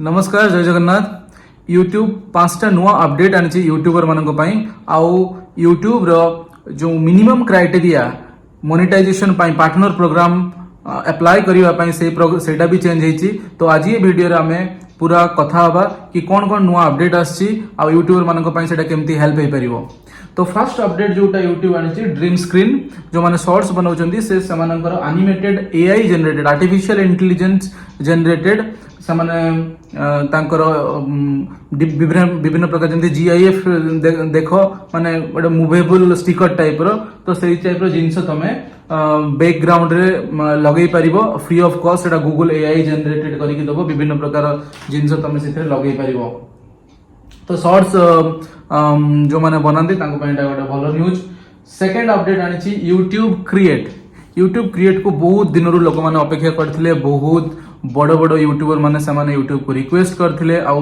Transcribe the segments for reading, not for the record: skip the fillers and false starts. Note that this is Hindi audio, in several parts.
नमस्कार जय जगन्नाथ। यूट्यूब 5टा नुआ अपडेट आनी यूट्यूबर मानक आउ यूट्यूब रो जो minimum criteria monetization partner program apply करने सेटा भी चेंज होती। तो आज ये वीडियो रे आमे पूरा कथा हवा कि कौन कौन नुआ अपडेट आसी यूट्यूबर मानक सेटा केमती हेल्प हो पारिबो। तो फर्स्ट अपडेट जोटा यूट्यूब आनी ड्रीम स्क्रीन जो माने शॉर्ट्स बनाउछंती से समानकर animated AI generated artificial intelligence generated ସେମାନେ ତାଙ୍କର ବିଭିନ୍ନ ପ୍ରକାର ଯେମିତି GIF ଦେଖ ମାନେ ଗୋଟେ ମୁଭେବୁଲ ଷ୍ଟିକର ଟାଇପ ର ତ ସେଇ ଟାଇପ ର ଜିନିଷ ତମେ बैकग्राउंड रे लगे पारिबो free of cost. Etah Google AI generated करिक दबो विभिन्न प्रकार जिंस तमे सेथे लगे पारिबो। तो शॉर्ट्स जो माने बनांती तांको ପାଇଁ एटा ଗୋଟେ ଭଲ न्यूज। सेकंड अपडेट आनी यूट्यूब क्रिएट को बहुत दिन लोक मैंने अपेक्षा करथिले। बहुत बड़ बड़ यूट्यूबर माने से यूट्यूब को रिक्वेस्ट करथिले आउ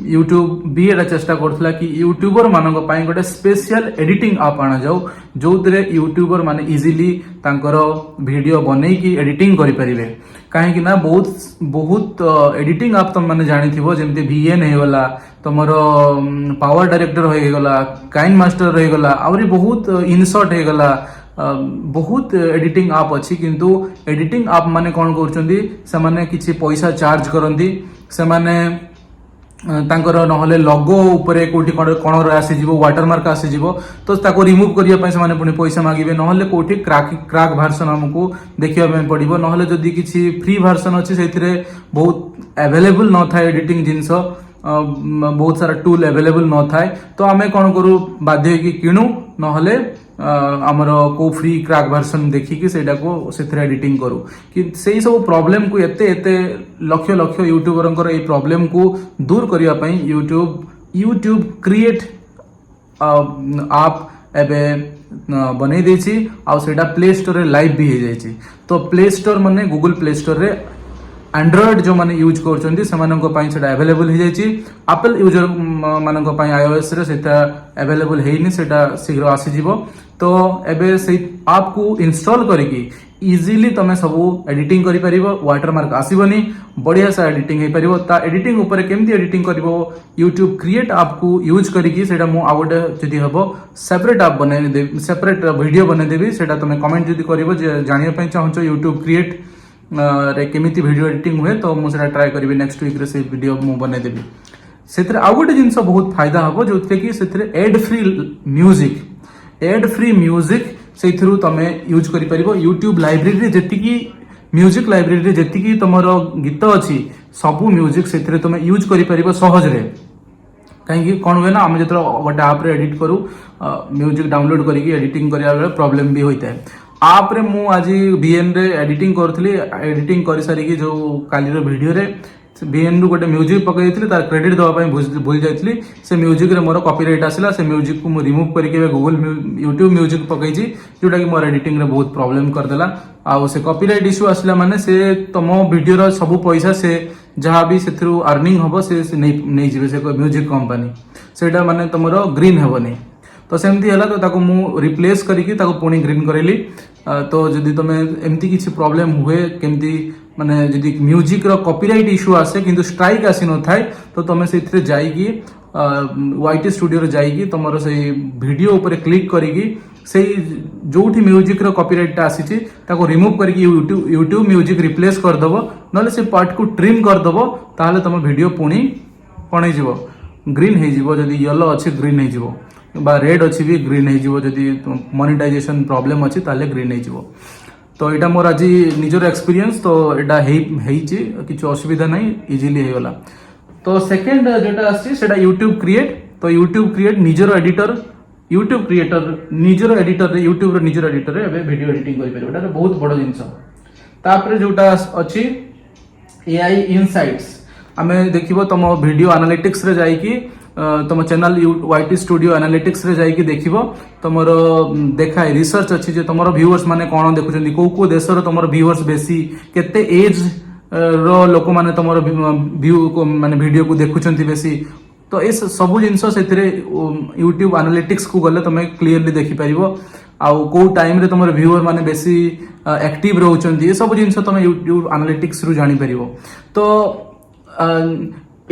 यूट्यूब भी एटा चेष्टा करथिला कि यूट्यूबर मानक पई गोटे स्पेशल एडिटिंग ऐप आना जाऊ जो यूट्यूबर माने इजीली तांकर वीडियो बनै की एडिटिंग करि परिबे। काहे ना बहुत एडिटिंग ऐप तुम माने जानि थिबो जेमते VN हे गला तमर पावर डायरेक्टर हो गला काइन मास्टर रह गला आउरी बहुत इनशॉट हे गला बहुत एडिटिंग ऐप अच्छी किंतु एडिटिंग ऐप माने कौन करछंदी से माने किछि पैसा चार्ज करंदी से माने तांकर नहले लोगो ऊपर कोठी कोण आसी जीवो वाटरमार्क आसी जीवो तो ताको रिमूव करिया पय से माने पुनी पैसा मागिबे नहले कोठी क्रैक वर्जन हमकु देखिया पे पड़िबो। नहले जदी किछि फ्री वर्जन अछि सेथिरे बहुत अवेलेबल न थाए एडिटिंग जिंस बहुत सारा टूल अवेलेबल न थाए तो आमे कौन करू बाध्य कि किणु नहले आमर को फ्री क्रैक वर्जन देखिकी सेटा को सेथरे एडिटिंग करू कि सेही सब प्रॉब्लम को एते लक्ष लक्ष यूट्यूबरंकर ए प्रॉब्लम को दूर करिया पई यूट्यूब क्रिएट ऐप एबे बनै देछि आ सेटा प्ले स्टोर रे लाइव भी हे जायछि। तो प्ले स्टोर माने गूगल प्ले स्टोर रे एंड्रॉइड जो माने यूज करछन्ती सेमाननको पई सेटा अवेलेबल हे जायछि। एप्पल यूजर माननको पई iOS रे सेटा अवेलेबल हेइनी सेटा शीघ्र आसी जिवो। तो एबे से ऐप को इंस्टॉल करिकी इजीली तमे सब एडिटिंग करि परिबो वाटरमार्क आसीबनी बढ़िया सा एडिटिंग हे परिबो। ता एडिटिंग ऊपर केमती एडिटिंग करिवो यूट्यूब क्रिएट ऐप को यूज करिकी सेटा मु आउटे जदी हबो सेपरेट ऐप बनै दे सेपरेट वीडियो बनै देबी सेटा तमे कमेंट जदी करिवो जे जानिया पई चाहछो यूट्यूब क्रिएट रे केमिति वीडियो एडिटिंग हुए तो मु सेटा ट्राई करबी नेक्स्ट वीक रे से वीडियो मु बनै देबी। सेथरे आ गोटे जिंस बहुत फायदा हबो जोथे कि सेथरे एड फ्री म्यूजिक से तमे यूज करि परिबो। यूट्यूब लाइब्रेरी रे जेतिकी म्यूजिक लाइब्रेरी रे जेतिकी तमरो गीत अछि सबु म्यूजिक सेथरे तमे यूज करि परिबो सहज रे। कहीं कौन हुए ना आम जो गोटे आप रे एडिट करू म्यूजिक डाउनलोड करिकी एडिटिंग करिया बेले प्रॉब्लम भी होता है। आप रे मु आज VN रे एडिटिंग करथली एडिटिंग कर सारी जो काली रो वीडियो रे VN रु गोटे म्यूजिक पकई तार क्रेडिट दवा भूल जाइली से म्यूजिक रे मोर कॉपीराइट आसला से म्यूजिक को मु रिमूव करके गूगल यूट्यूब म्यूजिक पकई जोटा कि मोर एडिटिंग रे बहुत प्रॉब्लम करदेला। आ से कॉपीराइट इश्यू आसला माने से तुम वीडियो रो सब पैसा से जहाँ भी सेथरु अर्निंग हबो से नहीं जिवे से म्यूजिक कंपनी सेटा माने तुमरो ग्रीन हेबनी। तो सेमती है तो ताको मु रिप्लेस करिकी ताको पुणी ग्रीन करेली। तो जदि तुमे एमती किछि प्रॉब्लम हुए केमती माने जदि म्यूजिक रो कॉपीराइट इश्यू आसे किंतु स्ट्राइक आसी न थाए तो तुमे सेथरे जाईकी YT स्टूडियो रे जाईकी तमरो से वीडियो ऊपर क्लिक करिकी से जोठी म्यूजिक रो कॉपीराइट आसीछि ताको रिमूव करिकी यूट्यूब म्यूजिक रिप्लेस कर दबो नले से पार्ट को ट्रिम कर दबो ताहले तम वीडियो पुणी कोणे जीवो ग्रीन हे जीवो। जदि येलो अछि ग्रीन हे जीवो बा रेड अच्छी भी ग्रीन हो जदि मोनेटाइजेशन प्रॉब्लम अच्छी ताले ग्रीन हो। तो यहाँ मोर आज निजर एक्सपीरियंस तो यहाँ किसी असुविधा नहीं इजीली हो गला। तो सेकंड जोटा आछा यूट्यूब क्रिएट तो यूट्यूब क्रिएट निजर एडिटर यूट्यूब क्रिएटर निजर एडिटर यूट्यूब निजर एडिटर रे वीडियो एडिटिंग करि परबो एटा बहुत बड़ जिंस। तापर जोटा अछि AI इनसाइट्स आमे देखिबो तुम वीडियो एनालिटिक्स रे जाईकी तुम चैनल YT स्टूडियो एनालिटिक्स रे जाईकी देखिबो तुमरो देखाय रिसर्च अछि जे तुमरो व्यूअर्स माने कोन देखुचंदी को देश रो तुमरो व्यूअर्स बेसी केते एज रो लोक माने तुमरो व्यू को माने वीडियो को देखुचंती बेसी। तो इस सब जिंस सेथिरे यूट्यूब एनालिटिक्स को गले तुमे क्लियरली देखि परिबो आउ को टाइम रे तुमरो व्यूअर माने बेसी एक्टिव रहउचंती ये सब जिंस तुमे यूट्यूब एनालिटिक्स रु जानि परिबो। तो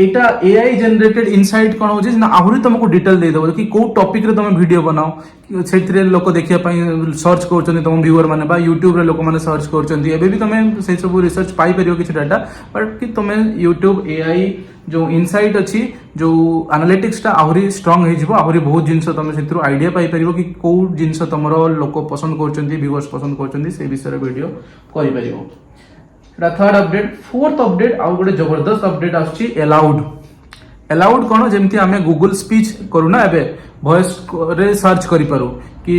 एटा एआई जनरेटेड इनसाइट कौन होची ना आहुरी तुमको डिटेल दे देबो कि को टॉपिक रे तुम वीडियो बनाओ सेथिरे लोक देखिया पई सर्च करछन तुम व्यूअर माने बा YouTube रे लोक माने सर्च करछन एबे भी तुम से सब रिसर्च पाई परियो किछ डाटा बट कि तुम YouTube AI जो इनसाइट अछि जो एनालिटिक्स टा आहुरी स्ट्रांग हे जिवो आहुरी बहुत जिंस तुम सेथरो आईडिया पाई परियो कि को जिंस तुमरो लोक पसंद करछन व्यूअर्स पसंद करछन से विषय वीडियो करि परियो थर्ड अपडेट फोर्थ अपडेट आउ गोटे जबरदस्त अपडेट आछि अलाउड कौन जमती आम गूगल स्पीच करूना एबे वॉइस रे सर्च करि पारू कि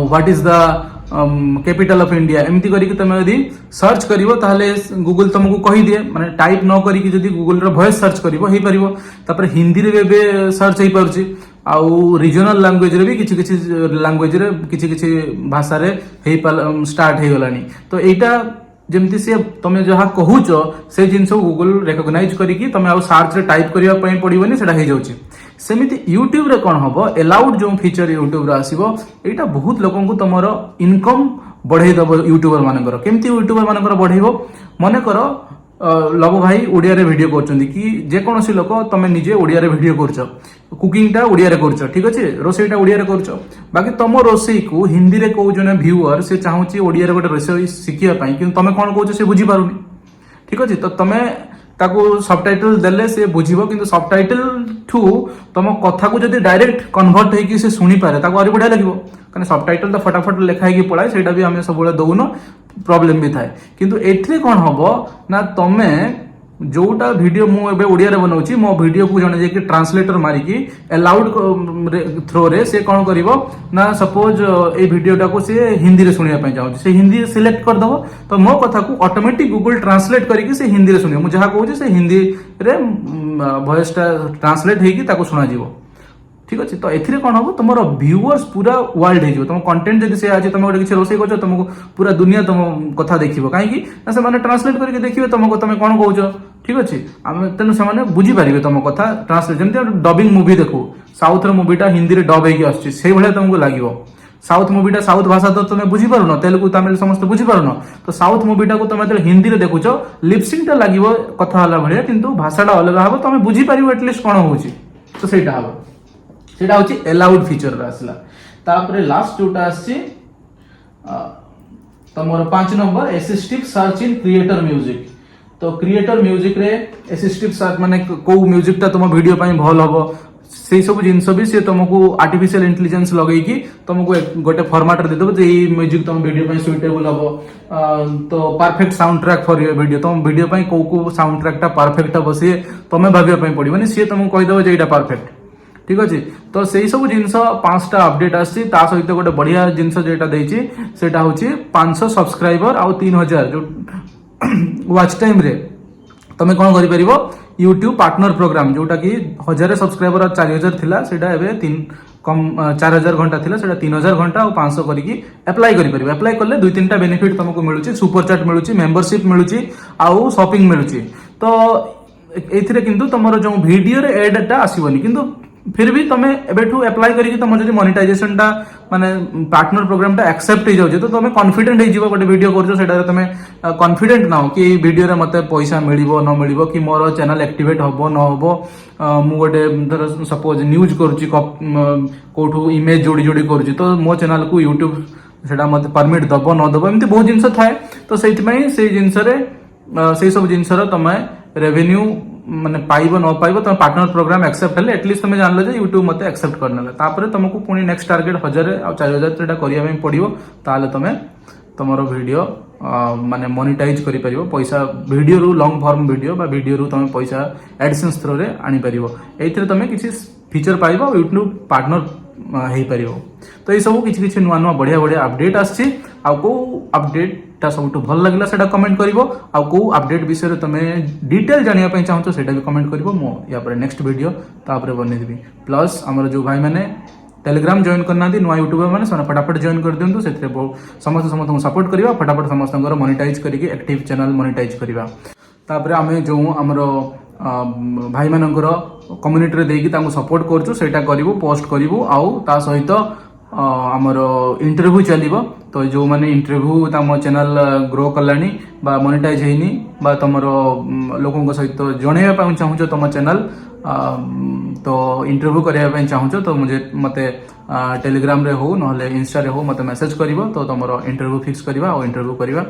what is the capital of India एमती करी तुम यदि सर्च करिवो ताहले गूगल तुमको कहि दिए माने टाइप न करी कि जदि गूगल रे वॉइस सर्च करिवो हे परिवो तापर हिंदी रे बे सर्च हे परछि आउ रीजनल लैंग्वेज रे भी किछि किछि लैंग्वेज रे किछि किछि भाषा रे हे स्टार्ट हे गलानी तो एटा जेमती से तुम जहाँ कहूच से जिन गूगल रेकग्नाइज करिकी तुम आउ सर्च रे टाइप करिया पई पड़िबनी सेटा हे जाउची सेमिति यूट्यूब रे कोन हबो अलाउड जो फीचर यूट्यूब रे आसीबो एटा बहुत लोगन को तमरो इनकम बढ़ाई दबो यूट्यूबर मानकर केमती यूट्यूबर मानकर बढ़ाइबो मने करो लव भाई ओडिया रे वीडियो करछन्ती कि जे कोनोसी लोक तमे निजे ओडिया रे वीडियो करछ कुकिंग टा ओडिया रे करछ ठीक अछि रोसई टा ओडिया रे करछ बाकी तमो रोसई को हिंदी रे को जने व्यूअर से चाहूची ओडिया रे गोटे रोसई सिखिया पई कि तमे कोन कहूछ से बुझी पारुनी ठीक अछि तो तमे ताको सबटाइटल देले से बुझिबो किंतु सबटाइटल ठू तम कथा को जदी डायरेक्ट कन्वर्ट हे कि से सुनी पारे ताको और बढ़िया लागिबो कने सबटाइटल तो फटाफट लेखा हे कि पळाय सेटा भी हमें सब बळे दउनो प्रॉब्लम भी थाए किंतु एथरे कोन हबो ना तमे जोटा वीडियो मु एबे ओडिया रे बनाउची मो वीडियो को जने जे कि ट्रांसलेटर मारी की अलाउड थ्रो रे से कोन करिवो ना सपोज ए वीडियोटा को से हिंदी रे सुनिया पय जाउ से हिंदी सिलेक्ट कर दबो तो मो कथा को ऑटोमेटिक गूगल ट्रांसलेट करी की से हिंदी रे सुनियो मु जहा कहू से हिंदी रे वॉइस टा ट्रांसलेट हे की ताको सुना जीवो ठीक अच्छे तो एथिरे कौन हम तुम व्यूअर्स पूरा वर्ल्ड हो तुम कंटेंट जब से आज तुम गोटे किसी रोसे कर तुमको पूरा दुनिया तुम कथा देखिए कहीं से मैंने ट्रांसलेट करके देखिए तुमको तुम कौन कौच ठीक अच्छे तेणु से बुझीपारे तुम कथा ट्रांसलेट जमी डबिंग मुवी देखू साउथ रो मुवीटा हिंदी रे डब होगी आसो तुमको लगे साउथ मुवीटा साउथ भाषा तो तुम बुझीपारुन तेलुगु तमिल समस्त बुझीपारुन तो साउथ मुवीटा को तुम हिंदी रे देखुच लिपसिंग टा लगे कथा हला भाया किंतु भाषाटा अलग हम तुम बुझीपार एटलिस्ट कौन होची तो सहीटा हम सेटा होची अलाउड फीचर रे आसला तापरे लास्ट जोटा आसी तमरो 5 number assistive search in creator music तो क्रिएटर म्यूजिक रे असिस्टिव सर्च माने को म्यूजिक ता तुम वीडियो पई भल हबो से सब जिंस भी से तुमको आर्टिफिशियल इंटेलिजेंस लगई की तुमको गोटे फॉर्मेट रे देबो जे ई म्यूजिक तुम वीडियो पई सुटेबल हबो तो perfect sound track for your video तुम वीडियो पई को साउंड ट्रैक टा परफेक्ट हबो से तुमे भाबिया पई पड़िबनी से तुमको कहि देबो जे एटा परफेक्ट ठीक अच्छे तो से सब जिनस 5टा अपडेट आसी ता सहित गोटे बढ़िया जिनस जेटा देछि सेटा होछि 500 सब्सक्राइबर आउ 3000 जो वाच टाइम रे तमे कोन करि परिबो YouTube पार्टनर प्रोग्राम जोटा कि 1000 सब्सक्राइबर और 4000 थिला सेटा एबे 3 कम 4000 घंटा थिला सेटा 3000 घंटा और 500 करिकी अप्लाई करि परिबो अप्लाई करले 2-3टा बेनिफिट तुमको मिलुची सुपर चैट मिलुची मेंबरशिप मिलुची आउ शॉपिंग मिलुची तो एथिरे किंतु तमरो जो वीडियो रे एड टा आसीबनी किंतु फिर भी तुम एबेठू अप्लाई करिकी तुम जदी मोनेटाइजेशन टा माने पार्टनर प्रोग्राम टा एक्सेप्ट हो जाउछ तो तुम कॉन्फिडेंट हे जीवो गोटे वीडियो करछो सेटा तुम कॉन्फिडेंट ना हो कि वीडियो रे मते पैसा मिलिबो न मिलिबो कि मोर चैनल एक्टिवेट हबो न हबो मु गोटे सपोज न्यूज करूची कोठू इमेज जोड़ी जोड़ी करूची तो मो चैनल को YouTube सेटा मते परमिट दबो न दबो एमती बहुत जिंस थाए तो सेति पई से जिंस रे से सब जिंस रे तुम रेवेन्यू माने पाइबो न पाइबो तुम पार्टनर प्रोग्राम एक्सेप्ट हेले एटलिस्ट तुम जानलो जे YouTube मते एक्सेप्ट करनले तापरे तुमको पुनी नेक्स्ट टारगेट 1000 आ 4000 सेटा करिया में पड़िबो ताले तुम तुमरो वीडियो माने मोनेटाइज करि परिबो पैसा वीडियो रु लॉन्ग फॉर्म वीडियो बा वीडियो रु तुम पैसा एडसेंस थ्रो रे आनी परिबो एथिरे तुम किछि फीचर पाइबो YouTube पार्टनर हे परिबो तो ये सब किछि किछि नुवा नुवा बढ़िया बढ़िया अपडेट आछि आ को अपडेट ता सबटु भल लागला सेटा कमेंट करिवो आ को अपडेट विषय रे तमे डिटेल जानिया पय चाहतो सेटा भी कमेंट करिवो मो या पर नेक्स्ट वीडियो ता पर बनै देबी प्लस हमर जो भाई माने टेलीग्राम जॉइन करना दी नुवा यूट्यूबर माने सना फटाफट जॉइन कर दियंतु सेथरे समस्त को सपोर्ट करिवा फटाफट समस्त मोनेटाइज करिके एक्टिव चैनल मोनेटाइज करिवा तापरे आमे जो हमर भाई मानकर कम्युनिटी रे देकी तांको सपोर्ट करछु सेटा करिवो पोस्ट करिवो आउ ता सहित ଆମର ଇଣ୍ଟରଭ୍ୟୁ ଚାଲିବ। ତ ଯେଉଁମାନେ ଇଣ୍ଟରଭ୍ୟୁ ତମ ଚ୍ୟାନେଲ ଗ୍ରୋ କଲାଣି ବା ମନିଟାଇଜ ହେଇନି ବା ତମର ଲୋକଙ୍କ ସହିତ ଜଣେଇବା ପାଇଁ ଚାହୁଁଛ ତମ ଚ୍ୟାନେଲ ତ ଇଣ୍ଟରଭ୍ୟୁ କରିବା ପାଇଁ ଚାହୁଁଛ ତ ମୋତେ ଟେଲିଗ୍ରାମରେ ହଉ ନହେଲେ ଇନଷ୍ଟାରେ ହଉ ମୋତେ ମେସେଜ କରିବ। ତ ତମର ଇଣ୍ଟରଭ୍ୟୁ ଫିକ୍ସ କରିବା ଆଉ ଇଣ୍ଟରଭ୍ୟୁ କରିବା।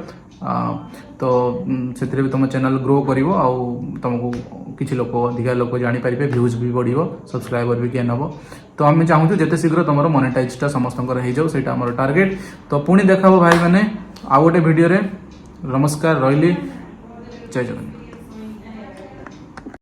ତ ସେଥିରେ ବି ତମ ଚ୍ୟାନେଲ ଗ୍ରୋ କରିବ ଆଉ ତମକୁ କିଛି ଲୋକ ଅଧିକା ଲୋକ ଜାଣିପାରିବେ, ଭ୍ୟୁଜ୍ ବି ବଢ଼ିବ, ସବସ୍କ୍ରାଇବର ବି ଗେନ୍ ହେବ। ତ ଆମେ ଚାହୁଁଛୁ ଯେତେ ଶୀଘ୍ର ତମର ମନିଟାଇଜଟା ସମସ୍ତଙ୍କର ହେଇଯାଉ, ସେଇଟା ଆମର ଟାର୍ଗେଟ। ତ ପୁଣି ଦେଖାବ ଭାଇମାନେ ଆଉ ଗୋଟେ ଭିଡ଼ିଓରେ। ନମସ୍କାର, ରହିଲି, ଜୟ ଜଗନ୍ନାଥ।